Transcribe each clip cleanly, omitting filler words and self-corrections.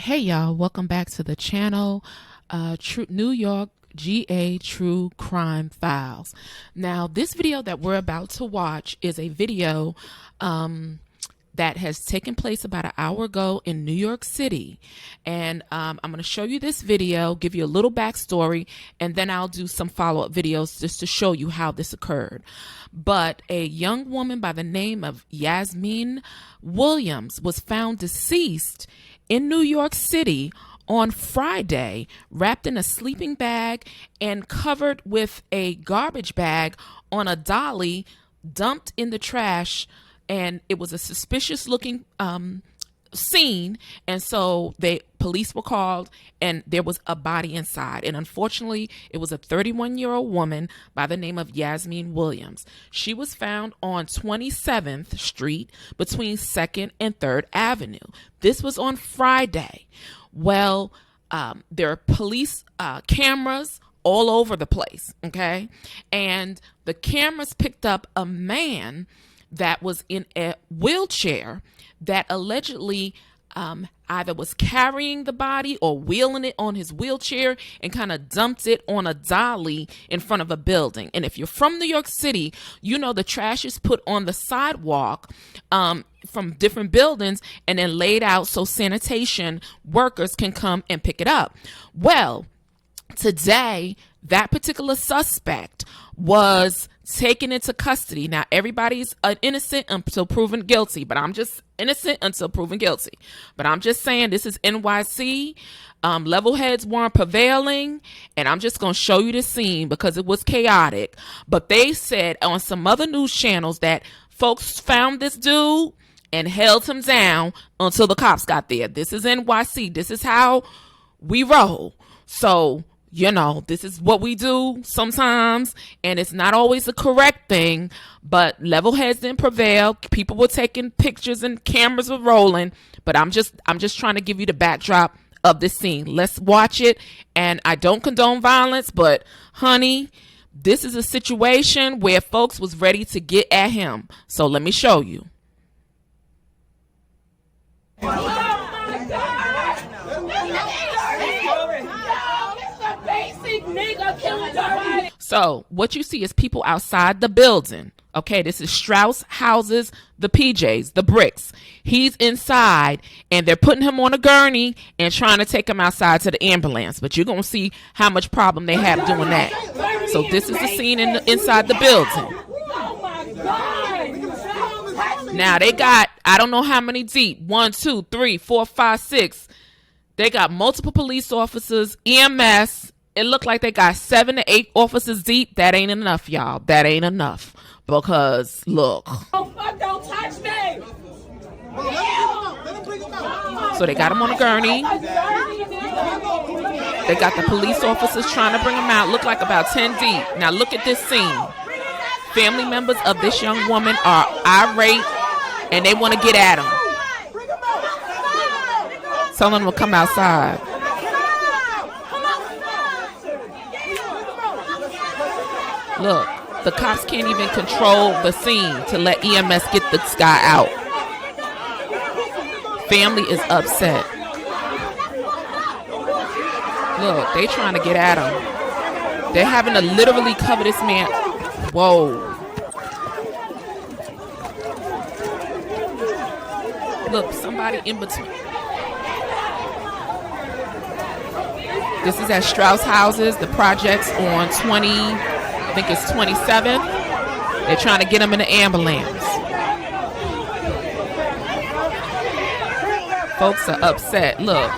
Hey y'all, welcome back to the channel. New York GA True Crime Files. Now, this video that we're about to watch is a video that has taken place about an hour ago in New York City. And I'm going to show you this video, give you a little backstory, and then I'll do some follow-up videos just to show you how this occurred. But a young woman by the name of Yasmine Williams was found deceased in New York City on Friday, wrapped in a sleeping bag and covered with a garbage bag on a dolly dumped in the trash. And it was a suspicious looking scene. And so police were called and there was a body inside. And unfortunately, it was a 31-year-old woman by the name of Yasmine Williams. She was found on 27th Street between 2nd and 3rd Avenue. This was on Friday. Well, there are police cameras all over the place, okay? And the cameras picked up a man that was in a wheelchair that allegedly either was carrying the body or wheeling it on his wheelchair and kind of dumped it on a dolly in front of a building. And if you're from New York City, you know the trash is put on the sidewalk from different buildings and then laid out so sanitation workers can come and pick it up. Well, today, that particular suspect was taken into custody. Now, everybody's innocent until proven guilty, but I'm just innocent until proven guilty. But I'm just saying this is NYC. Level heads weren't prevailing, and I'm just going to show you the scene because it was chaotic. But they said on some other news channels that folks found this dude and held him down until the cops got there. This is NYC. This is how we roll. So, you know, this is what we do sometimes, and it's not always the correct thing, but level heads didn't prevail. People were taking pictures and cameras were rolling, but I'm just trying to give you the backdrop of this scene. Let's watch it. And I don't condone violence, but honey, this is a situation where folks was ready to get at him. So let me show you. So what you see is people outside the building. Okay, this is Strauss houses, the PJs, the bricks. He's inside and they're putting him on a gurney and trying to take him outside to the ambulance. But you're going to see how much problem they have doing that. So this is the scene inside the building. Now they got, I don't know how many deep, 1, 2, 3, 4, 5, 6. They got multiple police officers, EMS. It looked like they got 7 to 8 officers deep. That ain't enough, y'all. That ain't enough. Because, look. Oh, fuck, don't touch me. So they got him on a gurney. They got the police officers trying to bring him out. Look like about 10 deep. Now look at this scene. Family members of this young woman are irate and they want to get at him. Telling him to come outside. Look, the cops can't even control the scene to let EMS get this guy out. Family is upset. Look, they trying to get at him. They're having to literally cover this man. Whoa. Look, somebody in between. This is at Strauss houses, the projects on 20, I think it's 27th. They're trying to get him in the ambulance. Folks are upset. Look.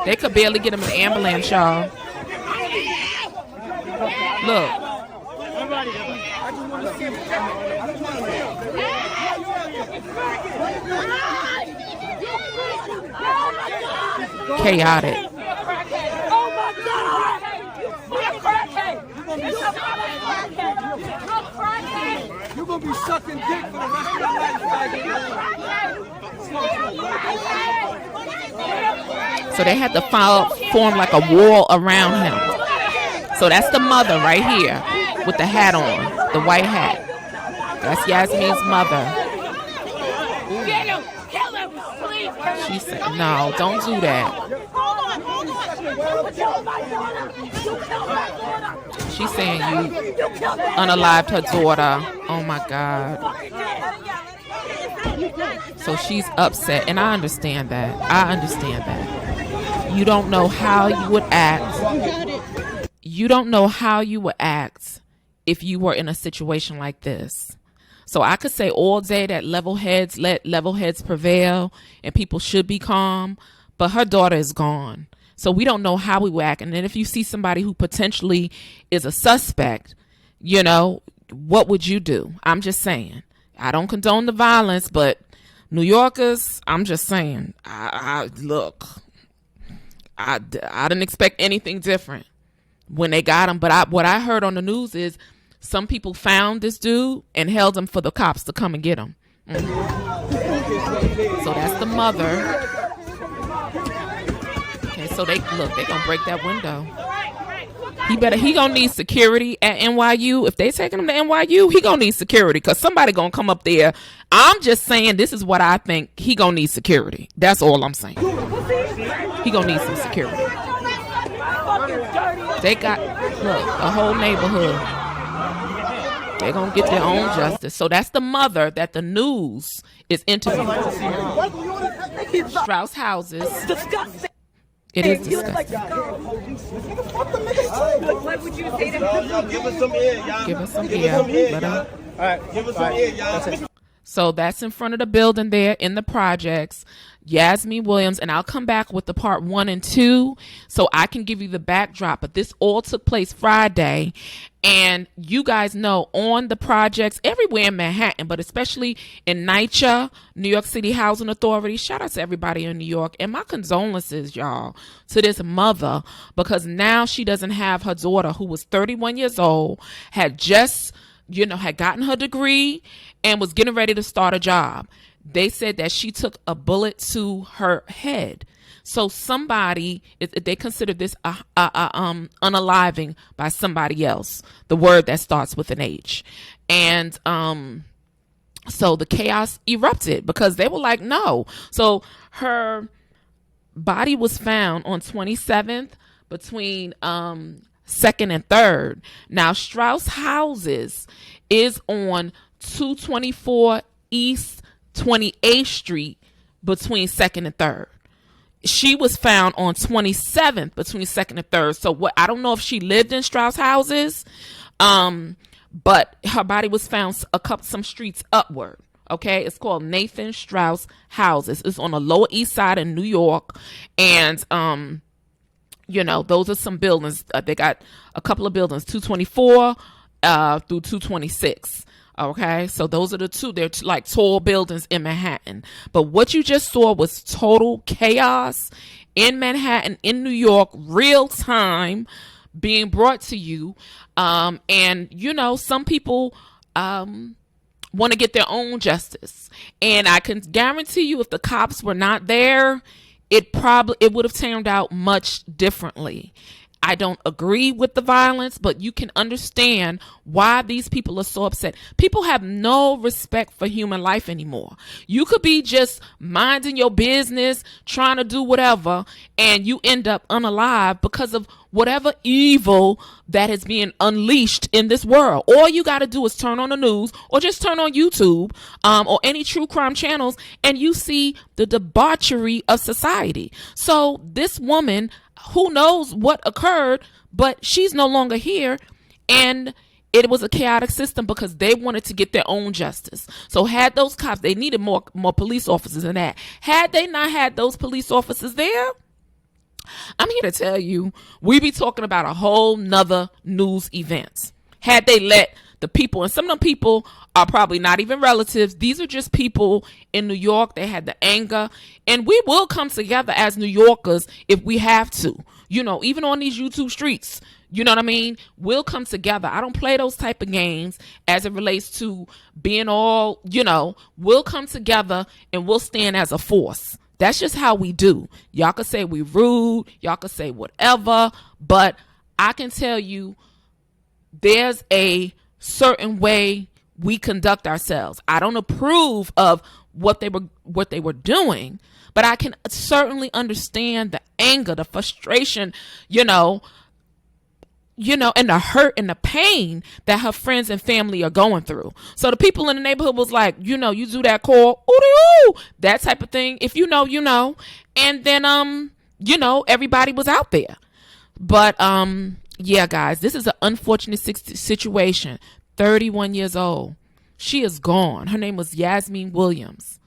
They could barely get him in the ambulance, y'all. Look. Chaotic. Oh my God! You're gonna be sucking dick for the rest of your life. So they had to form like a wall around him. So that's the mother right here with the hat on, the white hat. That's Yasmine's mother. She said, no, don't do that. She's saying you unalived her daughter. Oh my God. So she's upset, and I understand that. You don't know how you would act. You don't know how you would act if you were in a situation like this. So I could say all day that let level heads prevail and people should be calm, but her daughter is gone. So we don't know how we would act. And then if you see somebody who potentially is a suspect, you know, what would you do? I'm just saying. I don't condone the violence, but New Yorkers, I'm just saying, I didn't expect anything different when they got him. But what I heard on the news is some people found this dude and held him for the cops to come and get him. So that's the mother. Okay, so they gonna break that window. He gonna need security at NYU. If they taking him to NYU, he gonna need security because somebody gonna come up there. I'm just saying this is what I think. He gonna need security. That's all I'm saying. He gonna need some security. They got, a whole nneighborhood. They're gonna get their own justice. So that's the mother that the news is interviewing. Strauss houses. Disgusting. It is disgusting. What would you say to him? Give us some ear, y'all. Give us some ear. All right, give us some ear, y'all. So that's in front of the building there in the projects. Yasmine Williams, and I'll come back with the part 1 and 2 so I can give you the backdrop. But this all took place Friday, and you guys know on the projects everywhere in Manhattan, but especially in NYCHA, New York City Housing Authority. Shout out to everybody in New York, and my condolences, y'all, to this mother, because now she doesn't have her daughter, who was 31 years old, had just had gotten her degree and was getting ready to start a job. They said that she took a bullet to her head. So somebody, they consider this unaliving by somebody else, the word that starts with an H. And so the chaos erupted because they were like, no. So her body was found on 27th between 2nd and 3rd. Now, Strauss Houses is on 224 East 28th Street between 2nd and 3rd. She was found on 27th between 2nd and 3rd. So I don't know if she lived in Strauss Houses, but her body was found some streets upward. Okay, it's called Nathan Strauss Houses. It's on the Lower East Side in New York, and those are some buildings. They got a couple of buildings, 224 through 226. Okay, so those are the two. They're like tall buildings in Manhattan. But what you just saw was total chaos in Manhattan, in New York, real time, being brought to you. And some people want to get their own justice. And I can guarantee you, if the cops were not there, it would have turned out much differently. I don't agree with the violence, but you can understand why these people are so upset. People have no respect for human life anymore. You could be just minding your business, trying to do whatever, and you end up unalive because of whatever evil that is being unleashed in this world. All you got to do is turn on the news or just turn on YouTube or any true crime channels, and you see the debauchery of society. So this woman, who knows what occurred, but she's no longer here, and it was a chaotic system because they wanted to get their own justice. So had those cops, they needed more police officers than that. Had they not had those police officers there, I'm here to tell you, we be talking about a whole nother news event. Had they let the people, and some of them people are probably not even relatives. These are just people in New York. They had the anger, and we will come together as New Yorkers if we have to, even on these YouTube streets, you know what I mean? We'll come together. I don't play those type of games as it relates to being all, we'll come together and we'll stand as a force. That's just how we do. Y'all can say we rude. Y'all can say whatever, but I can tell you there's a certain way we conduct ourselves. I don't approve of what they were doing, but I can certainly understand the anger, the frustration, you know, and the hurt and the pain that her friends and family are going through. So the people in the neighborhood was like, you do that call, ooh, that type of thing. If you know, you know. And then, everybody was out there. But, yeah, guys, this is an unfortunate situation. 31 years old. She is gone. Her name was Yasmine Williams.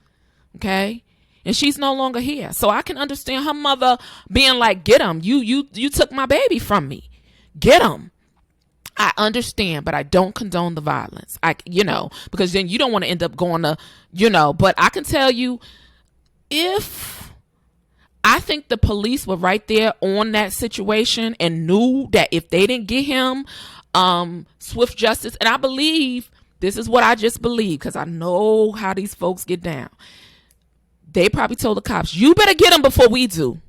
Okay? And she's no longer here. So I can understand her mother being like, get him. You took my baby from me. Get him. I understand, but I don't condone the violence. Because then you don't want to end up going to, but I can tell you, I think the police were right there on that situation and knew that if they didn't get him swift justice, and I believe, this is what I just believe, because I know how these folks get down. They probably told the cops, you better get him before we do.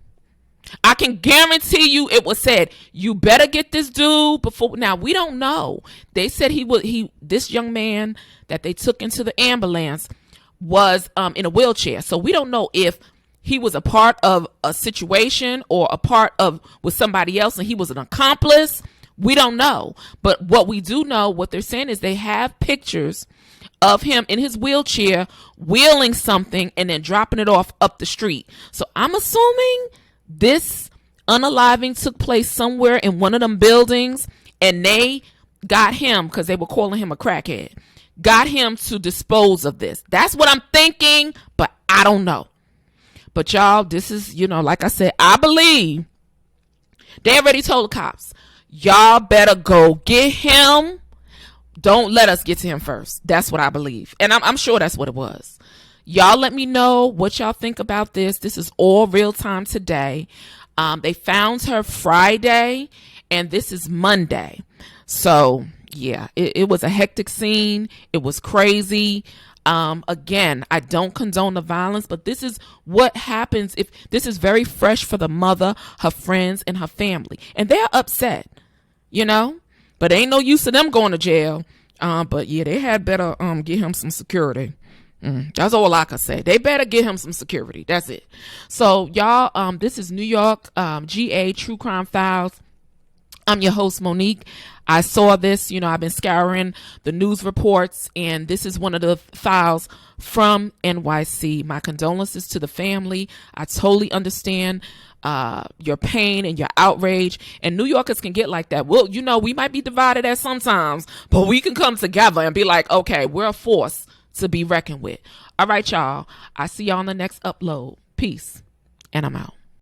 I can guarantee you it was said, you better get this dude before. Now, we don't know. They said this young man that they took into the ambulance was in a wheelchair. So we don't know if he was a part of a situation or a part of with somebody else and he was an accomplice. We don't know. But what we do know, what they're saying is they have pictures of him in his wheelchair wheeling something and then dropping it off up the street. So I'm assuming this unaliving took place somewhere in one of them buildings and they got him, because they were calling him a crackhead, got him to dispose of this. That's what I'm thinking, but I don't know. But y'all, this is, like I said, I believe they already told the cops, y'all better go get him. Don't let us get to him first. That's what I believe. And I'm sure that's what it was. Y'all let me know what y'all think about this. This is all real time today. They found her Friday and this is Monday. So yeah, it was a hectic scene. It was crazy. Again, I don't condone the violence, but this is what happens if this is very fresh for the mother, her friends, and her family. And they're upset, but ain't no use of them going to jail. But yeah, they had better get him some security. That's all I can say. They better get him some security. That's it. So y'all, this is New York GA True Crime Files. I'm your host, Monique. I saw this, I've been scouring the news reports, and this is one of the files from NYC. My condolences to the family. I totally understand your pain and your outrage, and New Yorkers can get like that. Well, we might be divided at sometimes, but we can come together and be like, okay, we're a force to be reckoned with. All right, y'all. I see y'all on the next upload. Peace, and I'm out.